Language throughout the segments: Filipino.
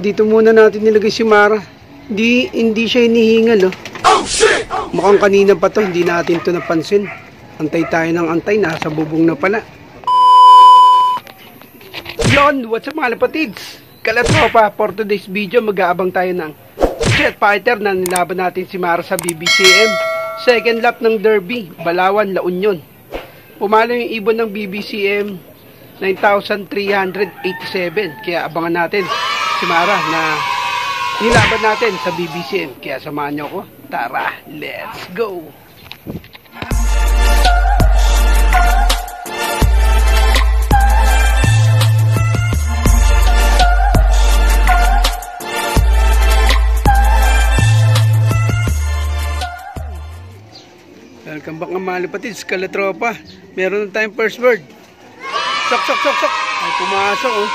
Dito muna natin nilagay si Mara. Hindi siya hinihingal, oh. Mukhang kanina pa to, hindi natin to napansin. Antay tayo ng antay, nasa bubong na pala. Yon, what's up mga lapatids? Kalatropa, for today's video mag-aabang tayo ng jet fighter na nilaban natin si Mara sa BBCM. Second lap ng Derby, Balawan, La Union. Pumalo yung ibon ng BBCM 9,387. Kaya abangan natin si Mara na nilaban natin sa BBCM. Kaya samahan nyo ko. Tara, let's go! Welcome back mga malipatids, Kalatropa. Meron na tayong first word. Sok. Ay pumasok, oh.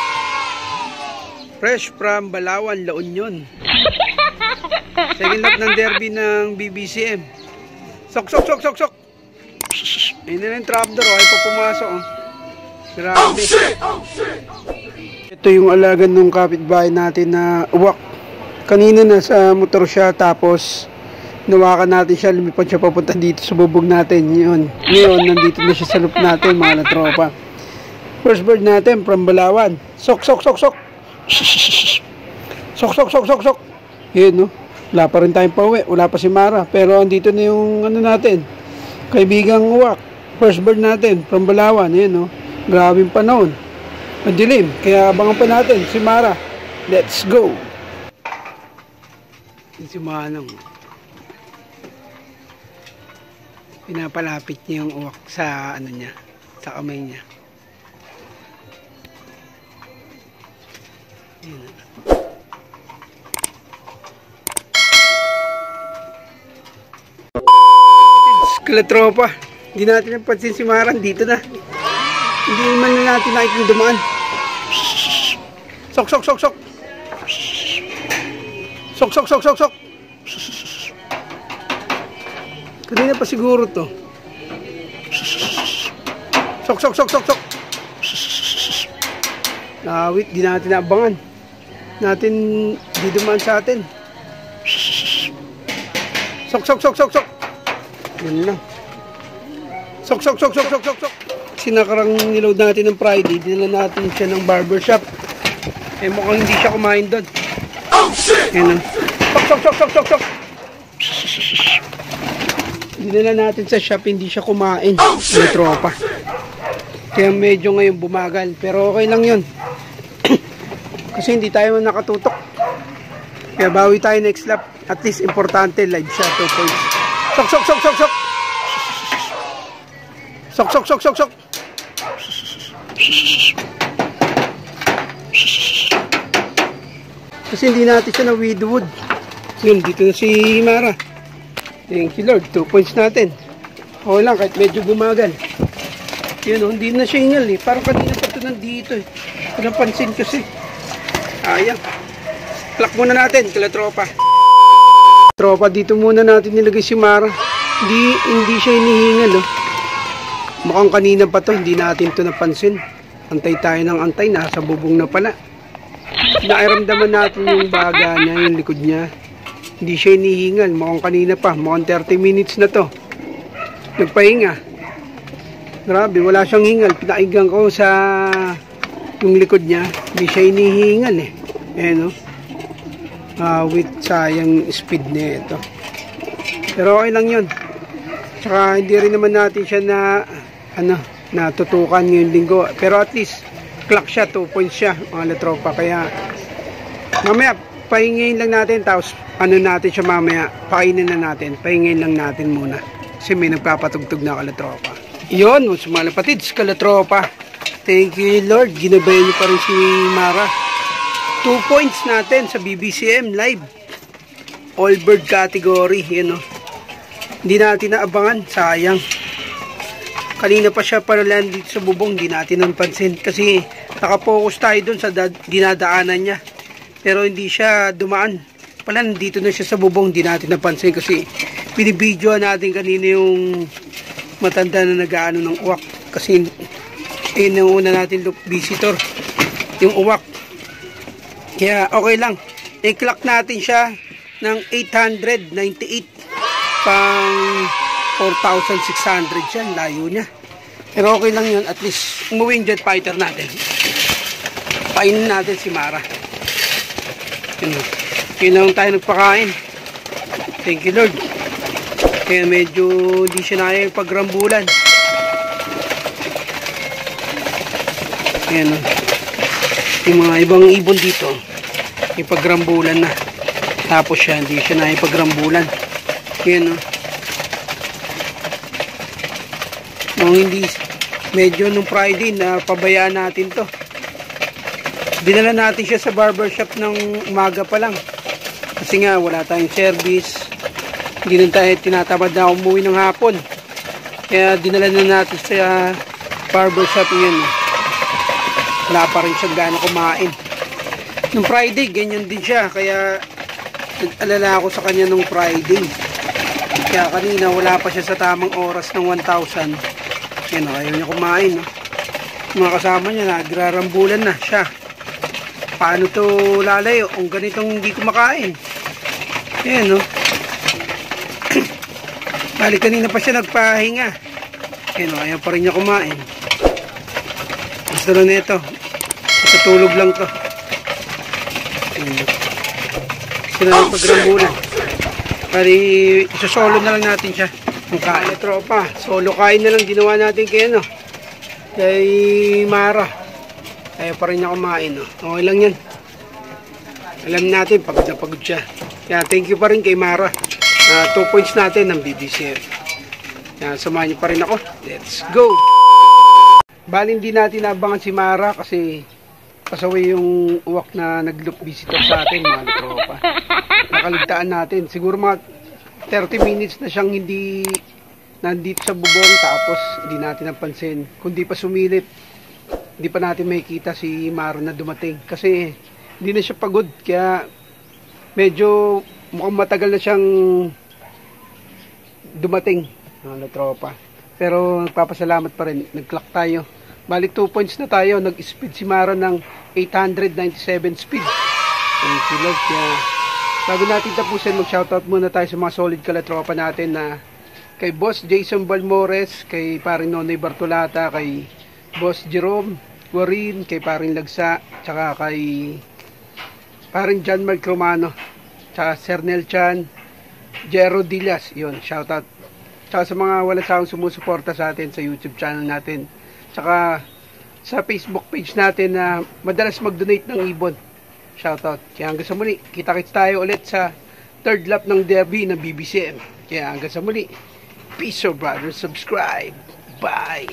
Fresh from Balawan, La Union. Second lap ng derby ng BBCM. Sok. Ayun na yung trapdoor, oh. Ay pa pumasok, oh. Grabe. Ito yung alagan ng kapitbahay natin na uwak. Kanina nasa motor siya, tapos nawakan natin siya, lumipad siya papunta dito sa bubog natin. Ngayon, nandito na siya sa loop natin, mga latropa. First bird natin from Balawan. Sok. Sok. Yun, no? Wala pa rin tayong pauwi. Wala pa si Mara. Pero andito na yung ano natin, kaibigang uwak. First bird natin from Balawan. Yun, no? Grabing panahon. Madilim. Kaya abangan pa natin si Mara. Let's go. Si Manong. Pinapalapit niya yung uwak sa ano niya, sa kamay niya. Kalatropa, hindi natin napansin si Maran, dito na. Hindi man na natin nakikita dumaan. Sok. Sok. Kanina pa siguro to. Sok. Nawit, di natin naabangan. Di dumaan sa atin. Sok. Yan lang. Sok. Sinakarang niload natin ng Friday, dinala natin siya ng barbershop. Eh mukhang hindi siya kumain doon. Yan lang. Sok. Dinala natin sa shop, hindi siya kumain. May tropa. Kaya medyo ngayon bumagal. Pero okay lang yun. Kasi hindi tayo nakatutok. Kaya bawi tayo next lap. At least importante, live siya. 2 points. Sok. Sok. Kasi hindi natin siya na widwood. Yun, dito na si Mara. Thank you Lord, 2 points natin. Okay lang, kahit medyo bumagal. Yun, hindi na siya hingal eh. Parang kanina pa ito nandito eh. Pinapansin kasi. Ayan. Clock muna natin, Kalatropa. Tropa, dito muna natin nilagay si Mara. Hindi siya hinihingal, oh. Mukhang kanina pa to, hindi natin to napansin. Antay tayo ng antay, nasa bubong na pala. Nairamdaman natin yung baga niya, yung likod niya. Hindi siya hinihingal. Mukhang kanina pa. Mukhang 30 minutes na to. Nagpahinga. Grabe, wala siyang hingal. Pinakinggan ko sa yung likod niya. Hindi siya hinihingal eh. No? With sayang speed na ito. Pero okay lang yun. Tsaka hindi rin naman natin siya natutukan ngayong linggo. Pero at least, clock siya. 2 points siya, mga latropa. Kaya, mamaya, pahingayin lang natin. Tapos, natin siya mamaya, pakainin na natin, pahingayin lang natin muna kasi may nagpapatugtog na Kalatropa. Yun, mga lapatids, Kalatropa, thank you Lord, ginabayan niyo pa rin si Mara. 2 points natin sa BBCM live, all bird category. Yun, no? Hindi natin naabangan, sayang. Kanina pa siya paralan dito sa bubong, hindi natin napansin kasi nakapokus tayo dun sa dinadaanan niya, pero hindi siya dumaan pala. Nandito na siya sa bubong, hindi natin napansin kasi binibidyoan natin kanina yung matanda na nag-aano ng uwak kasi yun ang una natin look visitor, yung uwak. Kaya okay lang. I-clock natin siya ng 898 pang 4,600 siya. Layo niya. Pero okay lang yun. At least umuwi yung jet fighter natin. Painin natin si Mara. Yun lang tayo nagpakain. Thank you Lord. Kaya medyo hindi siya naya yung pagrambulan. Ayan o. Yung mga ibang ibon dito, yung pagrambulan na. Tapos siya, hindi siya naya yung pagrambulan. Ayan o. Nung hindi, medyo nung Friday na pabayaan natin to. Dinala natin siya sa barbershop ng umaga pa lang. Kasi nga, wala tayong service. Hindi na tayo tinatamad na umuwi ng hapon. Kaya dinala na natin sa barbershop yun. Wala pa rin siya gano'ng kumain. Nung Friday, ganyan din siya. Kaya nag-alala ako sa kanya nung Friday. Kaya kanina wala pa siya sa tamang oras ng 1,000. Yan o, ayaw niya kumain. No? Mga kasama niya, nagrarambulan na siya. Paano to lalayo kung ganitong hindi kumakain? Yan no. Balik kanina pa siya nagpahinga. Yan o, ayaw pa rin niya kumain. Gusto na nito. Tutulog lang to. Gusto na ng pagrambulan. Bali, isosolo na lang natin siya. Ang kain na tropa. Solo kain na lang ginawa natin kay ano. Kay Mara. Ayaw pa rin niya kumain. No? Okay lang yan. Alam natin, pagod na pagod siya. Kaya thank you pa rin kay Mara. 2 points natin ng BBCF. Kaya samahan niyo pa rin ako. Let's go! Bali hindi natin nabangan si Mara kasi pasaway yung uwak na nag-loop visitor sa atin mga tropa. Nakaligtaan natin. Siguro mga 30 minutes na siyang hindi nandito sa bubong tapos hindi natin napansin. Kundi pa sumilip, hindi pa natin makikita si Mara na dumating. Kasi hindi na siya pagod. Kaya medyo mukhang matagal na siyang dumating mga tropa. Pero nagpapasalamat pa rin. Nag-clock tayo. Balik 2 points na tayo. Nag-speed si Mara ng 897 speed. Thank you Lord. Kaya bago natin tapusin, mag-shoutout muna tayo sa mga solid kalatropa natin na kay Boss Jason Balmores, kay paring Nonoy Bartolata, kay Boss Jerome Guarin, kay paring Lagsa, tsaka kay paring John Mark Romano, tsaka Cernel Chan, Jero Dilas. Yun, shoutout. Tsaka sa mga wala sawang sumusuporta sa atin sa YouTube channel natin. Tsaka sa Facebook page natin na madalas mag-donate ng ibon. Shoutout. Kaya hanggang sa muli, kita-kits tayo ulit sa third lap ng derby ng BBCM. Kaya hanggang sa muli, peace out brothers, subscribe. Bye!